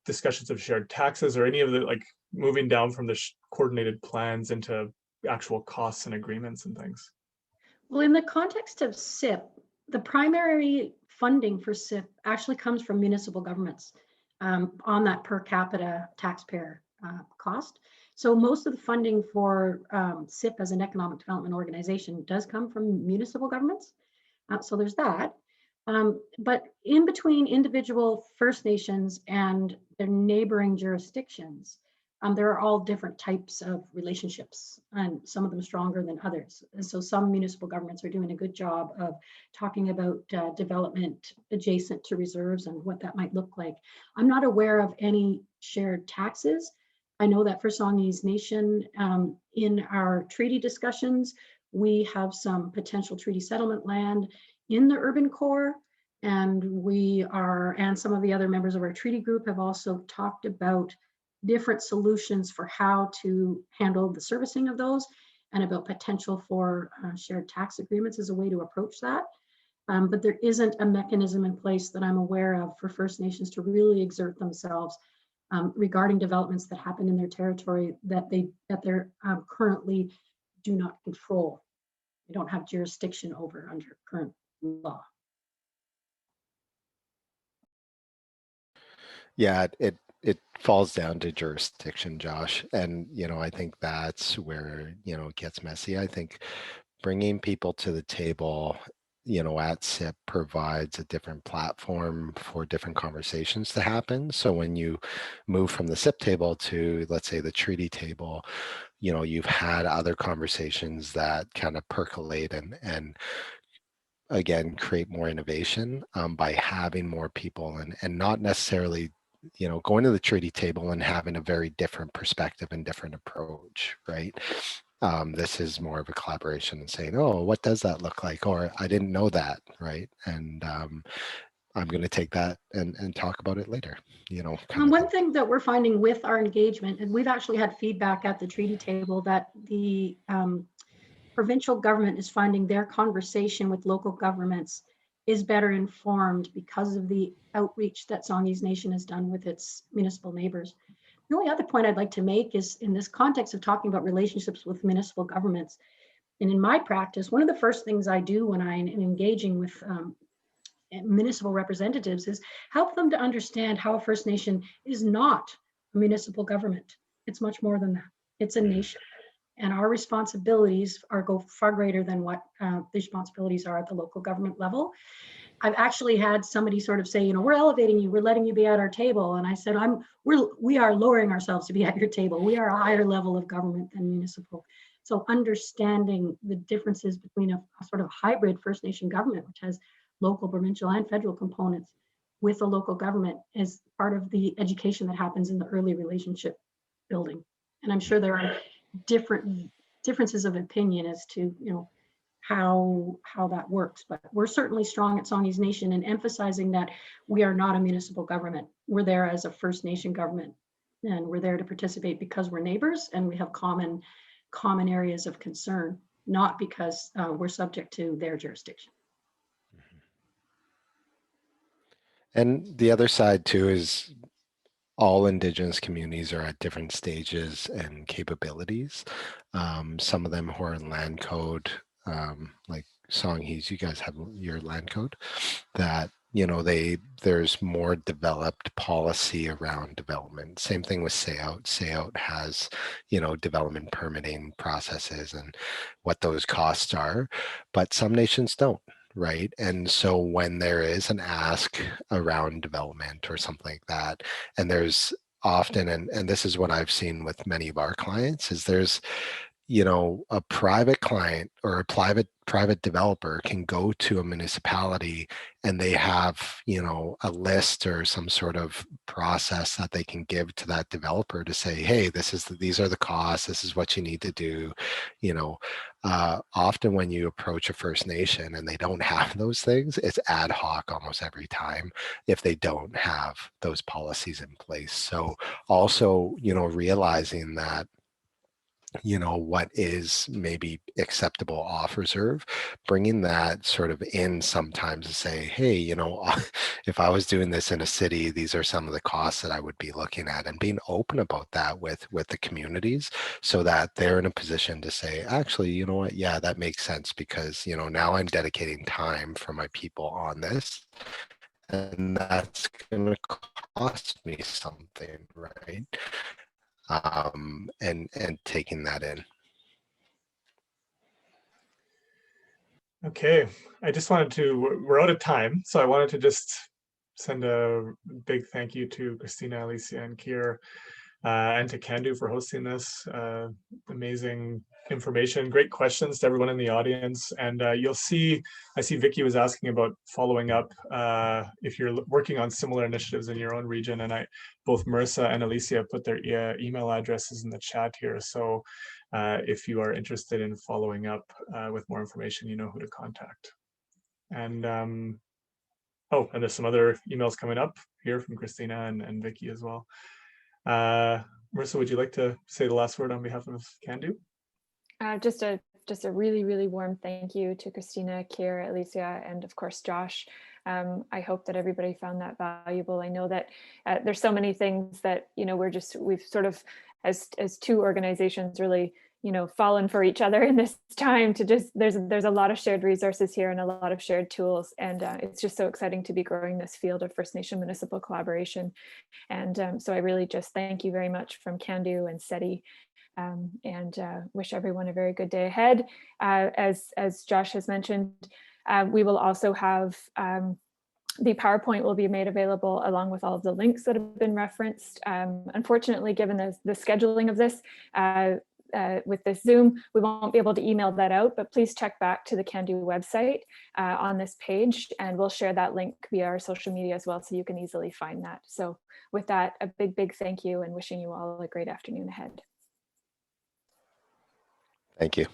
discussions of shared taxes, or any of the, like, moving down from the coordinated plans into actual costs and agreements and things? Well, in the context of SIPP, the primary funding for SIPP actually comes from municipal governments on that per capita taxpayer cost. So most of the funding for SIPP as an economic development organization does come from municipal governments. So there's that. But in between individual First Nations and their neighboring jurisdictions, there are all different types of relationships, and some of them stronger than others. And so some municipal governments are doing a good job of talking about development adjacent to reserves and what that might look like. I'm not aware of any shared taxes. I know that for Songhees Nation, in our treaty discussions, we have some potential treaty settlement land in the urban core, and and some of the other members of our treaty group have also talked about different solutions for how to handle the servicing of those, and about potential for shared tax agreements as a way to approach that. But there isn't a mechanism in place that I'm aware of for First Nations to really exert themselves regarding developments that happen in their territory that they're currently do not control. They don't have jurisdiction over under current law. Yeah, it falls down to jurisdiction, Josh. And, I think that's where, it gets messy. I think bringing people to the table, at SIPP provides a different platform for different conversations to happen. So when you move from the SIPP table to, let's say, the treaty table, you've had other conversations that kind of percolate and again, create more innovation by having more people and not necessarily, going to the treaty table and having a very different perspective and different approach, right? This is more of a collaboration and saying, oh, what does that look like? Or I didn't know that, right? And I'm going to take that and talk about it later, One thing that we're finding with our engagement, and we've actually had feedback at the treaty table, that the provincial government is finding their conversation with local governments is better informed because of the outreach that Songhees Nation has done with its municipal neighbors. The only other point I'd like to make is in this context of talking about relationships with municipal governments. And in my practice, one of the first things I do when I'm engaging with municipal representatives is help them to understand how a First Nation is not a municipal government. It's much more than that. It's a nation. And our responsibilities go far greater than what the responsibilities are at the local government level. I've actually had somebody sort of say, we're elevating you, we're letting you be at our table. And I said, we are lowering ourselves to be at your table. We are a higher level of government than municipal. So understanding the differences between a sort of hybrid First Nation government, which has local, provincial, and federal components with the local government, is part of the education that happens in the early relationship building. And I'm sure there are differences of opinion as to how that works, but we're certainly strong at Songhees Nation in emphasizing that we are not a municipal government. We're there as a First Nation government, and we're there to participate because we're neighbors and we have common areas of concern, not because we're subject to their jurisdiction. And the other side too is all Indigenous communities are at different stages and capabilities. Some of them who are in land code, like Songhees, you guys have your land code, that there's more developed policy around development. Same thing with SAOUT. SAOUT has, development permitting processes and what those costs are, but some nations don't. Right. And so when there is an ask around development or something like that, and there's often, and this is what I've seen with many of our clients, is there's, a private client or a private developer can go to a municipality and they have, a list or some sort of process that they can give to that developer to say, hey, these are the costs, this is what you need to do. Often when you approach a First Nation and they don't have those things, it's ad hoc almost every time if they don't have those policies in place. So also, realizing that what is maybe acceptable off reserve, bringing that sort of in sometimes to say, hey, if I was doing this in a city, these are some of the costs that I would be looking at, and being open about that with the communities so that they're in a position to say, actually, you know what, yeah, that makes sense because, now I'm dedicating time for my people on this, and that's going to cost me something, right? And taking that in. Okay, I just wanted to, we're out of time, so I wanted to just send a big thank you to Christina, Alicia, and Kier, and to Candu for hosting this. Amazing information, great questions to everyone in the audience. And you'll see, I see Vicky was asking about following up if you're working on similar initiatives in your own region. And both Marissa and Alicia put their email addresses in the chat here. So if you are interested in following up with more information, you know who to contact. And oh, and there's some other emails coming up here from Christina and Vicky as well. Marissa, would you like to say the last word on behalf of Candu? Just a really, really warm thank you to Christina, Kier, Alicia, and of course, Josh. I hope that everybody found that valuable. I know that there's so many things that, we've sort of, as two organizations, really, fallen for each other in this time to just, there's a lot of shared resources here and a lot of shared tools. And it's just so exciting to be growing this field of First Nation municipal collaboration. And so I really just thank you very much from CANDU and CEDI, and wish everyone a very good day ahead. As Josh has mentioned, we will also have the PowerPoint will be made available along with all of the links that have been referenced. Unfortunately, given the scheduling of this, with this Zoom, we won't be able to email that out, but please check back to the CANDU website on this page, and we'll share that link via our social media as well, so you can easily find that. So with that, a big thank you, and wishing you all a great afternoon ahead. Thank you.